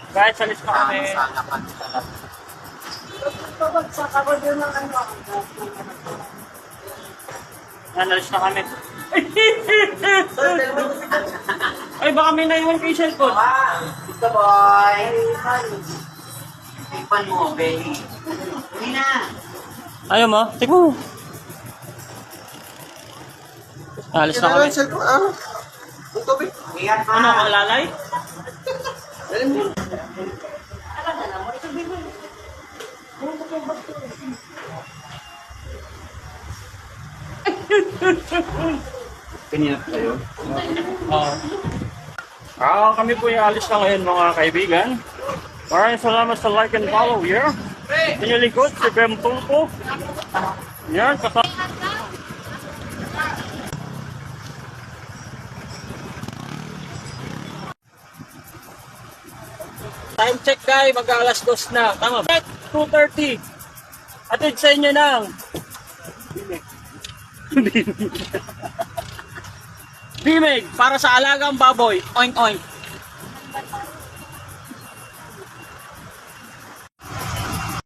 Guys, alis na kami. Sana kami talaga. Pabagsak ako doon ng ano. Yan, alis na kami. Ay, baka may naiwan kay cellphone. Gusto boy. Ipan mo, baby. Hindi na. Ayaw mo? Tignan mo. Alis na kami. Ingat pa. Ano, malalay? Pinilap kayo? Oo. Kami po yung alis na ngayon mga kaibigan. Maraming salamat sa like and follow here. Pinilikod si Bem Tulpo. Yan, kasama. Time check guys, mag-alas 2 na. Tama ba? 2:30. Atid sa inyo ng Bimig para sa alagang baboy. Oink oink.